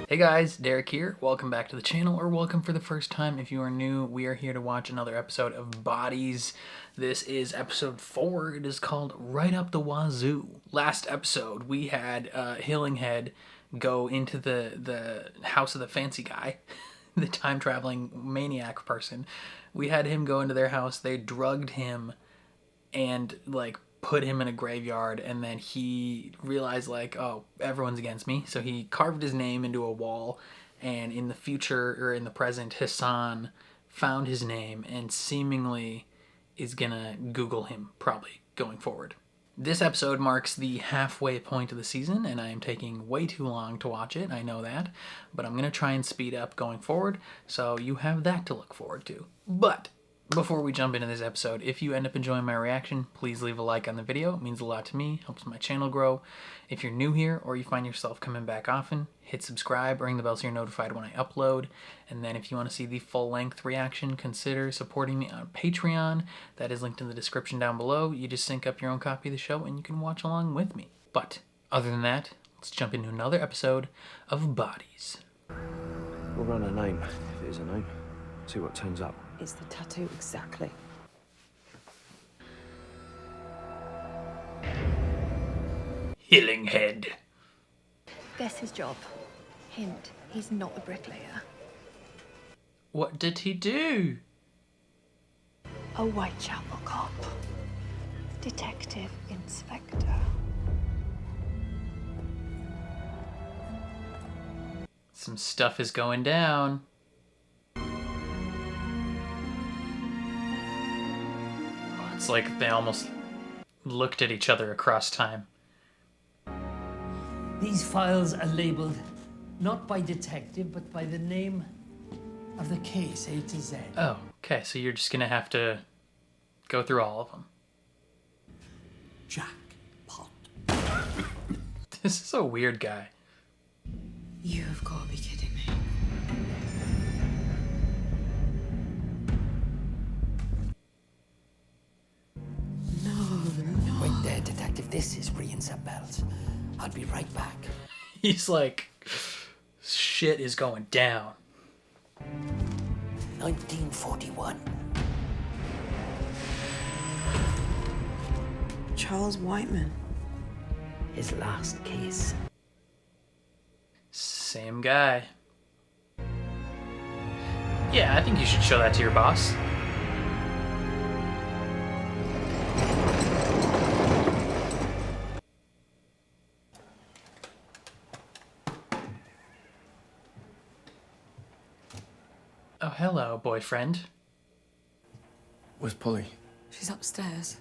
Hey guys, Derek here. Welcome back to the channel, or welcome for the first time if you are new. We are here to watch another episode of Bodies. This is episode 4. It is called Right Up the Wazoo. Last episode, we had Hillinghead go into the house of the fancy guy, the time-traveling maniac person. We had him go into their house. They drugged him and put him in a graveyard, and then he realized oh, everyone's against me, so he carved his name into a wall. And in the future, or in the present, Hassan found his name and seemingly is gonna Google him, probably, going forward. This episode marks the halfway point of the season, and I am taking way too long to watch it, I know that, but I'm gonna try and speed up going forward, so you have that to look forward to. But before we jump into this episode, if you end up enjoying my reaction, please leave a like on the video. It means a lot to me, helps my channel grow. If you're new here, or you find yourself coming back often, hit subscribe, ring the bell so you're notified when I upload. And then if you want to see the full-length reaction, consider supporting me on Patreon. That is linked in the description down below. You just sync up your own copy of the show and you can watch along with me. But other than that, let's jump into another episode of Bodies. We'll run a name, if it is a name. See what turns up. It's the tattoo, exactly. Hillinghead. Guess his job. Hint, he's not a bricklayer. What did he do? A Whitechapel cop. Detective inspector. Some stuff is going down. It's like they almost looked at each other across time. These files are labeled not by detective, but by the name of the case, A to Z. Oh, okay, so you're just gonna have to go through all of them. Jackpot. This is a weird guy. You've got to be kidding me. Wait there, detective. This is ringing some bells. I'll be right back. He's like, shit is going down. 1941. Charles Whiteman. His last case. Same guy. Yeah, I think you should show that to your boss. Oh, hello, boyfriend. Where's Polly? She's upstairs.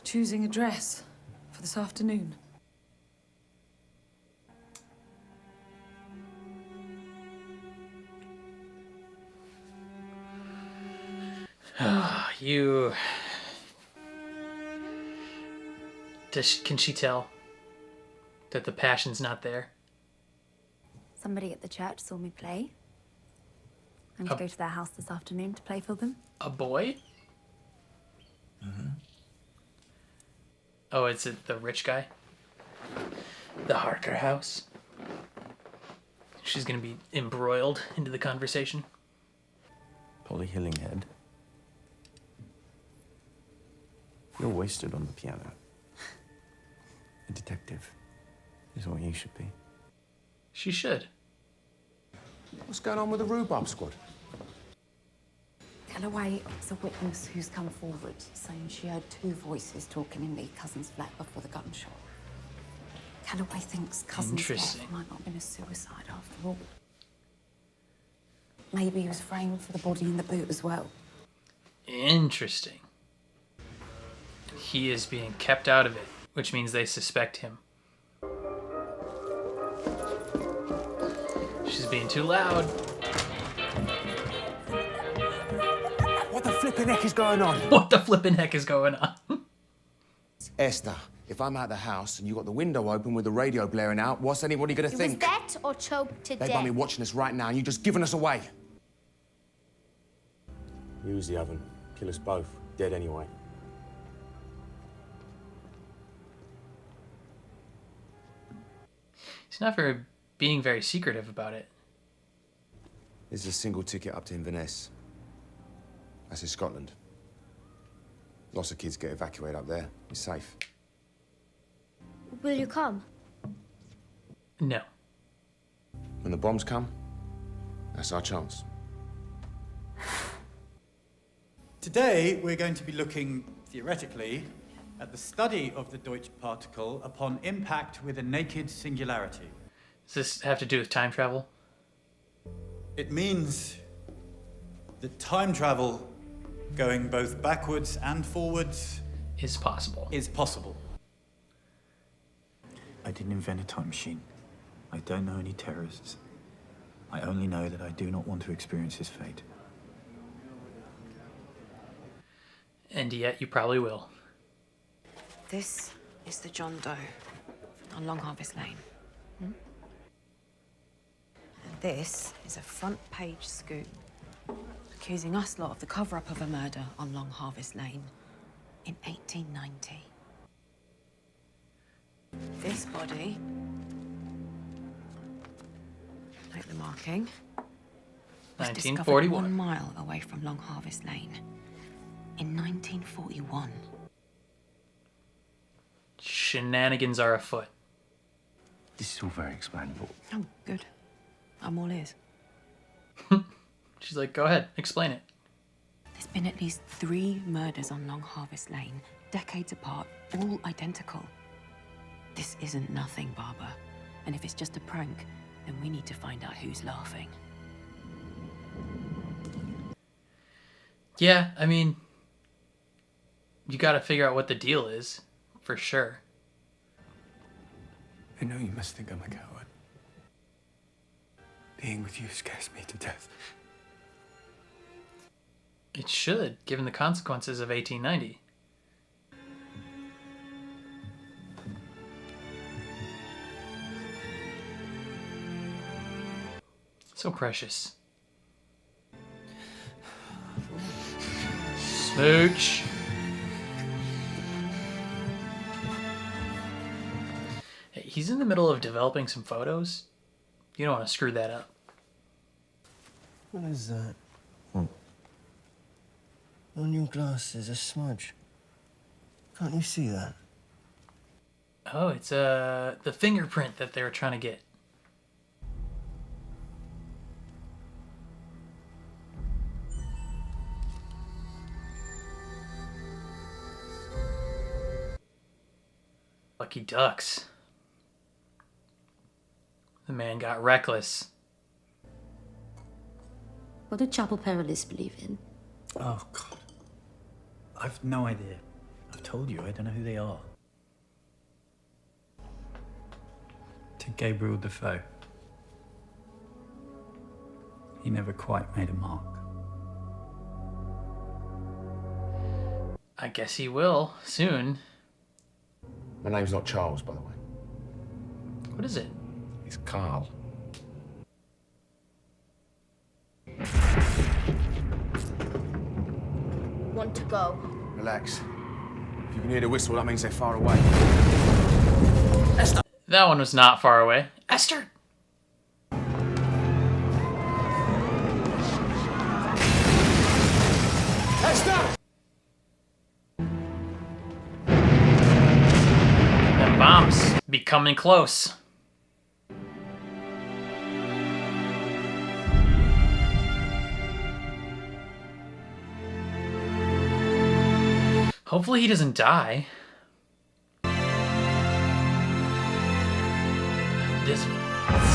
Choosing a dress for this afternoon. You... Can she tell that the passion's not there? Somebody at the church saw me play. I'm to go to their house this afternoon to play for them. A boy? Mm-hmm. Oh, is it the rich guy? The Harker house? She's gonna be embroiled into the conversation. Polly Hillinghead. You're wasted on the piano. A detective is what you should be. She should. What's going on with the rhubarb squad? Calloway is a witness who's come forward saying she heard two voices talking in Lee Cousin's flat before the gunshot. Calloway thinks Cousin's death might not have been a suicide after all. Maybe he was framed for the body in the boot as well. Interesting. He is being kept out of it, which means they suspect him. She's being too loud. What the flipping heck is going on? What the flipping heck is going on? Esther, if I'm out the house and you got the window open with the radio blaring out, what's anybody gonna think? Was that or choked to They death? might be watching us right now and you just giving us away. Use the oven. Kill us both. Dead anyway. He's not very being very secretive about it. This is a single ticket up to Inverness. That's in Scotland. Lots of kids get evacuated up there. It's safe. Will you come? No. When the bombs come, that's our chance. Today, we're going to be looking, theoretically, at the study of the Deutsch particle upon impact with a naked singularity. Does this have to do with time travel? It means that time travel, going both backwards and forwards, Is possible. is possible. I didn't invent a time machine. I don't know any terrorists. I only know that I do not want to experience his fate. And yet you probably will. This is the John Doe on Long Harvest Lane. And this is a front page scoop accusing us lot of the cover-up of a murder on Long Harvest Lane in 1890. This body, note the marking, was discovered 1941. 1 mile away from Long Harvest Lane in 1941. Shenanigans are afoot. This is all very explainable. Oh, good. I'm all ears. She's like, go ahead, explain it. There's been at least 3 murders on Long Harvest Lane, decades apart, all identical. This isn't nothing, Barbara. And if it's just a prank, then we need to find out who's laughing. Yeah, I mean, you gotta figure out what the deal is, for sure. I know you must think I'm a coward. Being with you scares me to death. It should, given the consequences of 1890. So precious. Smooch. Hey, he's in the middle of developing some photos. You don't want to screw that up. What is that? On your glasses, a smudge. Can't you see that? Oh, it's the fingerprint that they were trying to get. Lucky ducks. The man got reckless. What do Chapel Perilous believe in? Oh, God. I've no idea. I've told you, I don't know who they are. To Gabriel Defoe. He never quite made a mark. I guess he will, soon. My name's not Charles, by the way. What is it? It's Carl. Want to go? Relax. If you can hear the whistle, that means they're far away. That one was not far away. Esther! Esther! Them bombs be coming close. Hopefully he doesn't die. This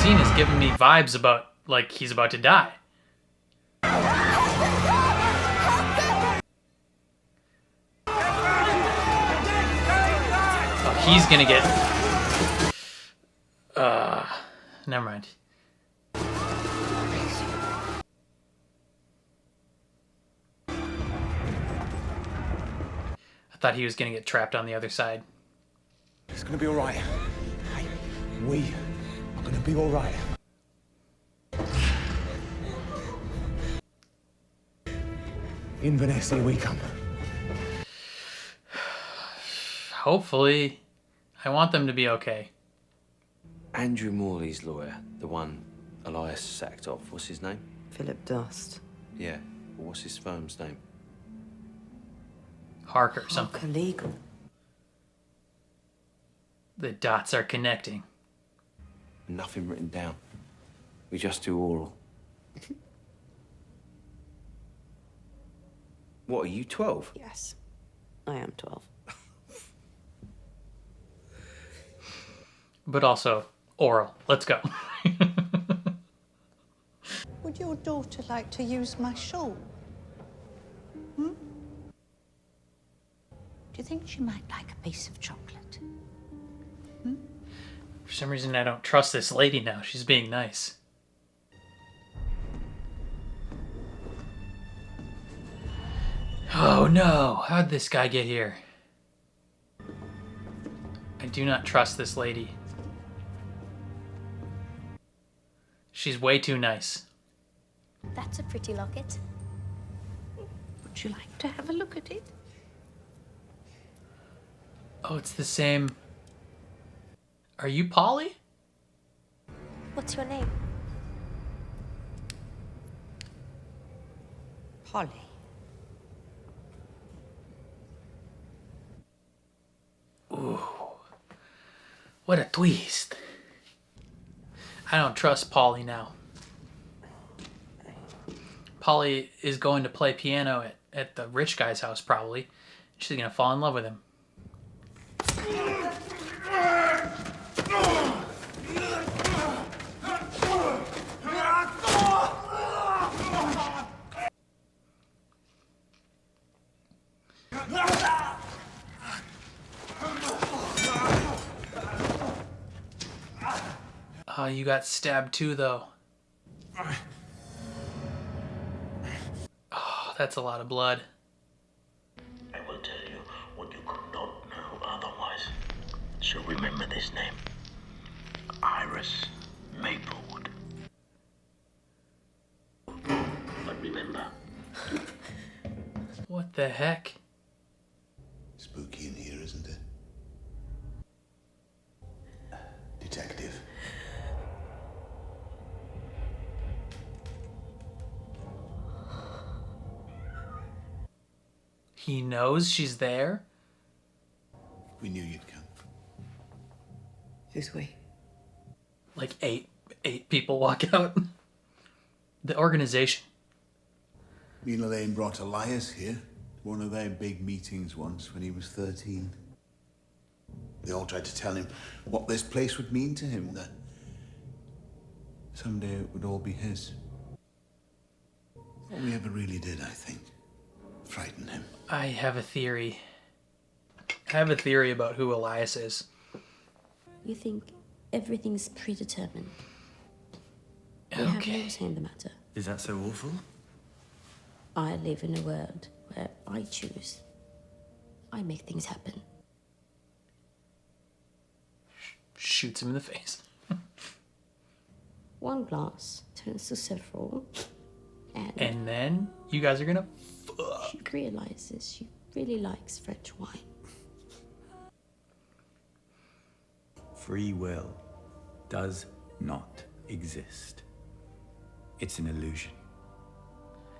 scene is giving me vibes about, like, he's about to die. Oh, he's gonna get... never mind. I thought he was gonna get trapped on the other side. It's gonna be all right. Hey, we are gonna be all right. Inverness, here we come. Hopefully. I want them to be okay. Andrew Morley's lawyer, the one Elias sacked off, what's his name? Philip Dust. Yeah, well, what's his firm's name? Harker or something. Harker Legal. The dots are connecting. Nothing written down. We just do oral. What, are you 12? Yes, I am 12. But also oral. Let's go. Would your daughter like to use my shawl? Hmm? Do you think she might like a piece of chocolate? For some reason, I don't trust this lady now. She's being nice. Oh no, how'd this guy get here? I do not trust this lady. She's way too nice. That's a pretty locket. Would you like to have a look at it? Oh, it's the same. Are you Polly? What's your name? Polly. Ooh. What a twist. I don't trust Polly now. Polly is going to play piano at the rich guy's house, probably. She's gonna fall in love with him. Oh, you got stabbed too, though. Oh, that's a lot of blood. I will tell you what you could not know otherwise. So remember this name. Iris Maplewood. But remember. What the heck? Spooky in here, isn't it? Detective. He knows she's there? We knew you'd come. Who's we? Like eight people walk out. The organization. Neil Lane brought Elias here to one of their big meetings once when he was 13. They all tried to tell him what this place would mean to him, that someday it would all be his. All we ever really did, I think, frighten him. I have a theory. I have a theory about who Elias is. You think everything's predetermined? We have no say in the matter. Is that so awful? I live in a world where I choose. I make things happen. Shoots him in the face. One glass turns to several, and then you guys are gonna fuck. She realizes she really likes French wine. Free will does not exist. It's an illusion.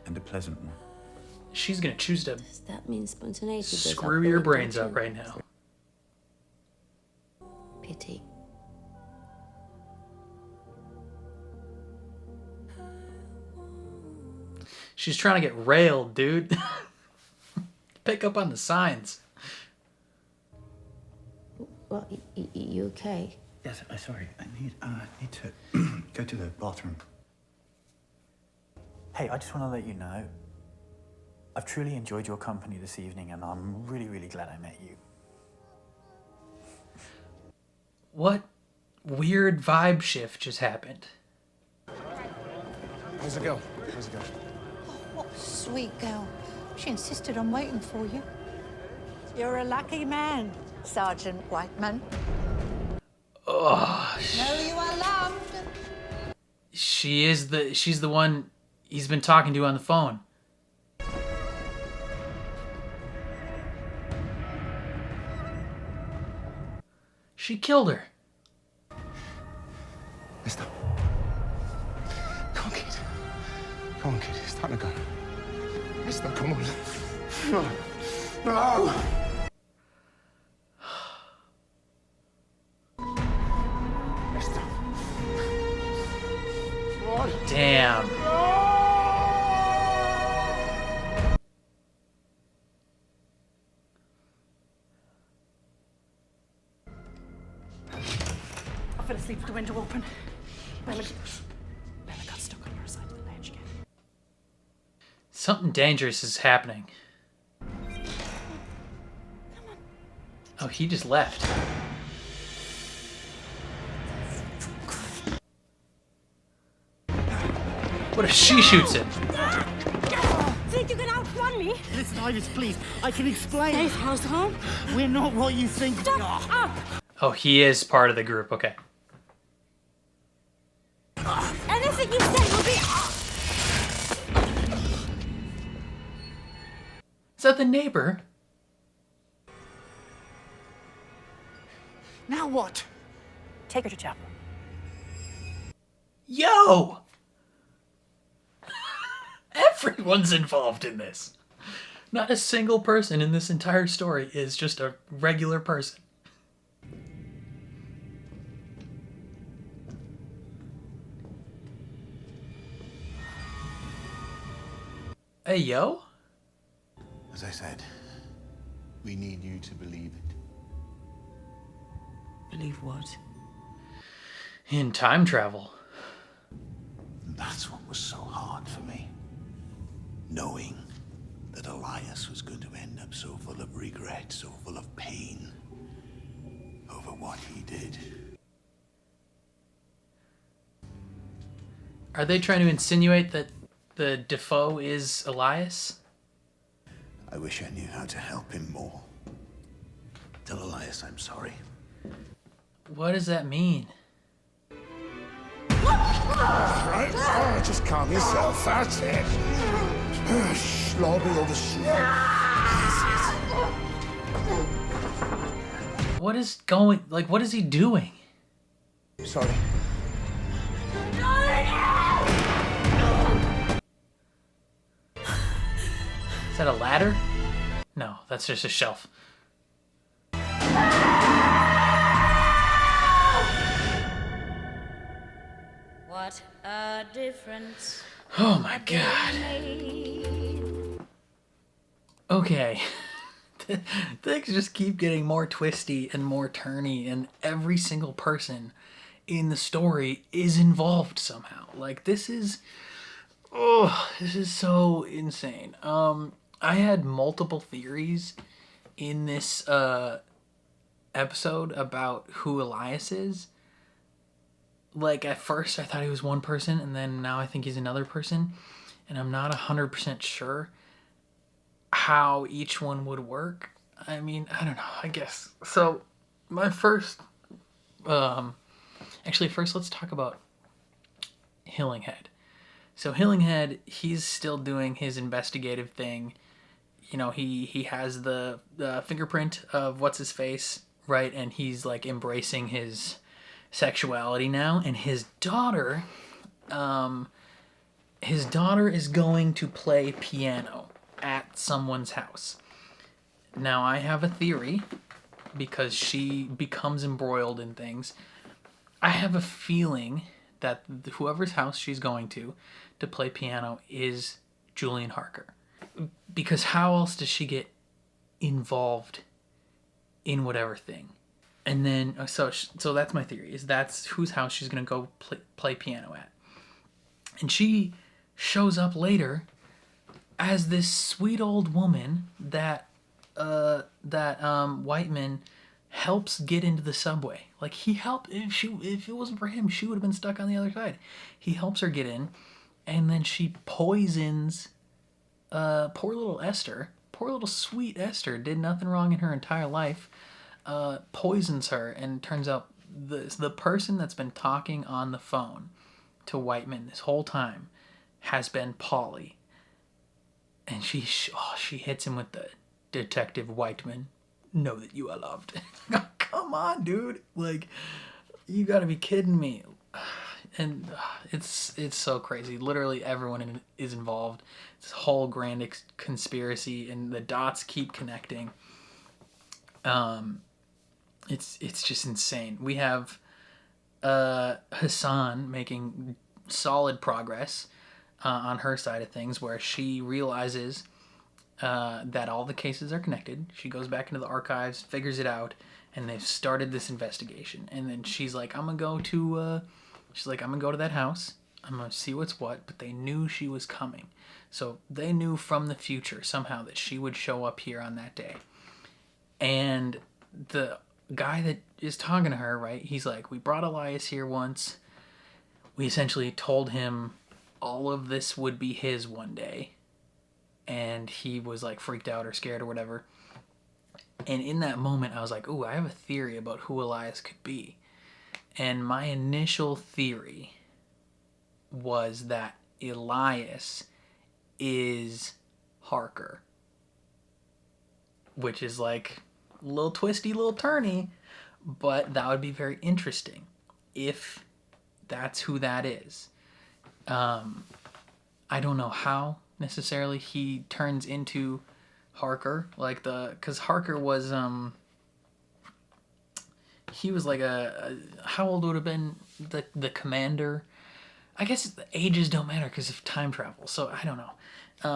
And a pleasant one. She's gonna choose to Does that mean spontaneity goes up screw or your it brains doesn't? up right now. Pity. She's trying to get railed, dude. Pick up on the signs. Well, you okay? Yes, sorry. I need to go to the bathroom. Hey, I just want to let you know, I've truly enjoyed your company this evening, and I'm really, really glad I met you. What weird vibe shift just happened? How's it go? How's it go? What a sweet girl. She insisted on waiting for you. You're a lucky man, Sergeant Whiteman. Oh, Know you are loved. she's the one he's been talking to on the phone. She killed her. Come on, kid. It's time to go. Mister, come on. No. No. Mister. What? Damn. I fell asleep with the window open. Bella got stuck on her side of the ledge again. Something dangerous is happening. Oh, he just left. What if she shoots him? Think you can outrun me? Listen, Iris, please. I can explain. Safe house home? We're not what you think we are. Stop up! Oh, he is part of the group. Okay. Anything you say will be... Is that the neighbor? Now what? Take her to chapel. Yo! Everyone's involved in this. Not a single person in this entire story is just a regular person. Hey, yo? As I said, we need you to believe it. Believe what? In time travel. That's what was so hard for me. Knowing that Elias was going to end up so full of regret, so full of pain over what he did. Are they trying to insinuate that the Defoe is Elias? I wish I knew how to help him more. Tell Elias I'm sorry. What does that mean? Right? Oh, just calm yourself. That's it. Slobby all the shit. What is going... Like, what is he doing? Sorry. Is that a ladder? No, that's just a shelf. What a difference. Oh my god. Okay. Things just keep getting more twisty and more turny, and every single person in the story is involved somehow. Like, this is... Oh, this is so insane. I had multiple theories in this episode about who Elias is. Like, at first I thought he was one person, and then now I think he's another person, and I'm not 100% sure how each one would work. I mean, I don't know, I guess. So, my first... actually, first let's talk about Hillinghead. So Hillinghead, he's still doing his investigative thing. You know, he has the fingerprint of what's-his-face, right? And he's, like, embracing his sexuality now. And his daughter is going to play piano at someone's house. Now, I have a theory, because she becomes embroiled in things. I have a feeling that whoever's house she's going to play piano is Julian Harker. Because how else does she get involved in whatever thing? And then, so that's my theory, is that's whose house she's going to go play piano at. And she shows up later as this sweet old woman that Whiteman helps get into the subway. Like, he helped, if it wasn't for him, she would have been stuck on the other side. He helps her get in, and then she poisons poor little Esther. Poor little sweet Esther did nothing wrong in her entire life. Poisons her, and turns out the person that's been talking on the phone to Whiteman this whole time has been Polly. And she hits him with the Detective Whiteman, know that you are loved. Come on, dude. Like, you gotta be kidding me. And it's so crazy. Literally everyone is involved. It's a whole grand conspiracy, and the dots keep connecting. It's just insane. We have Hassan making solid progress on her side of things, where she realizes that all the cases are connected. She goes back into the archives, figures it out, and they've started this investigation. And then she's like, I'm gonna go to that house. I'm gonna see what's what. But they knew she was coming, so they knew from the future somehow that she would show up here on that day. And the guy that is talking to her, right? He's like, we brought Elias here once. We essentially told him all of this would be his one day, and he was like freaked out or scared or whatever. And in that moment, I was like, ooh, I have a theory about who Elias could be. And my initial theory was that Elias is Harker, which is like a little twisty, little turny, but that would be very interesting if that's who that is. I don't know how necessarily he turns into Harker, like because Harker was he was like how old would have been the commander? I guess the ages don't matter because of time travel, so I don't know.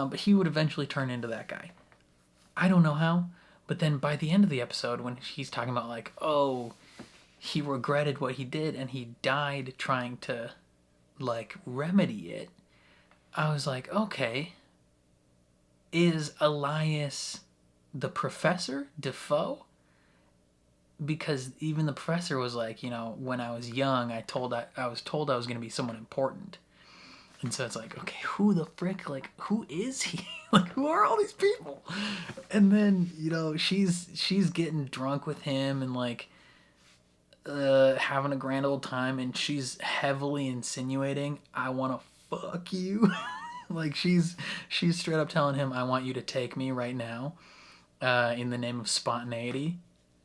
But he would eventually turn into that guy. I don't know how, but then by the end of the episode, when he's talking about like, oh, he regretted what he did and he died trying to like remedy it, I was like, okay, is Elias the professor, Defoe? Because even the professor was like, you know, when I was young, I was told I was going to be someone important. And so it's like, okay, who the frick, like, who is he? Like, who are all these people? And then, you know, she's getting drunk with him and like having a grand old time, and she's heavily insinuating, I want to fuck you. Like she's straight up telling him, I want you to take me right now, in the name of spontaneity.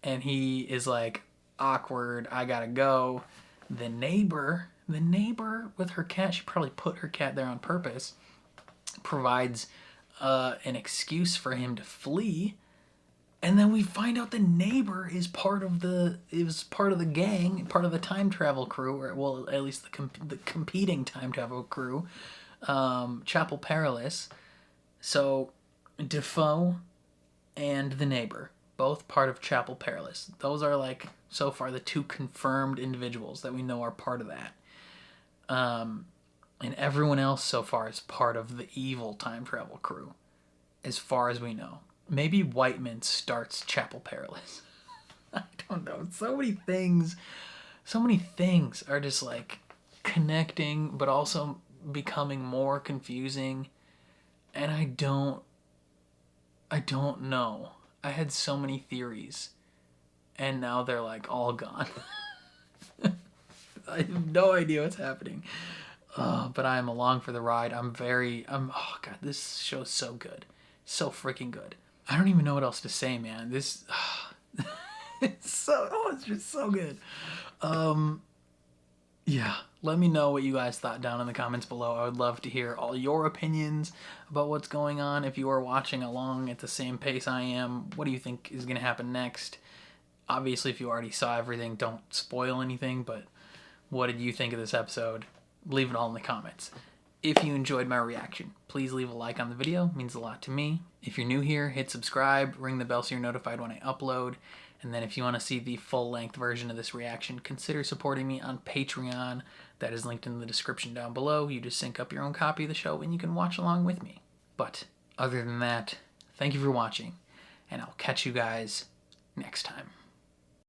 And he is like, awkward, I gotta go. The neighbor with her cat, she probably put her cat there on purpose, provides an excuse for him to flee. And then we find out the neighbor is part of the gang, part of the time travel crew, or well, at least the competing time travel crew, Chapel Perilous. So Defoe and the neighbor, both part of Chapel Perilous. Those are like so far the two confirmed individuals that we know are part of that. And everyone else so far is part of the evil time travel crew, as far as we know. Maybe Whiteman starts Chapel Perilous. I don't know. So many things are just like connecting, but also becoming more confusing. And I don't know. I had so many theories, and now they're like all gone. I have no idea what's happening. But I am along for the ride. Oh God, this show's so good. So freaking good. I don't even know what else to say, man. This, it's just so good. Yeah, let me know what you guys thought down in the comments below. I would love to hear all your opinions about what's going on. If you are watching along at the same pace I am, what do you think is going to happen next? Obviously, if you already saw everything, don't spoil anything, but what did you think of this episode? Leave it all in the comments. If you enjoyed my reaction, please leave a like on the video. It means a lot to me. If you're new here, hit subscribe, ring the bell so you're notified when I upload. And then if you want to see the full-length version of this reaction, consider supporting me on Patreon. That is linked in the description down below. You just sync up your own copy of the show and you can watch along with me. But other than that, thank you for watching, and I'll catch you guys next time.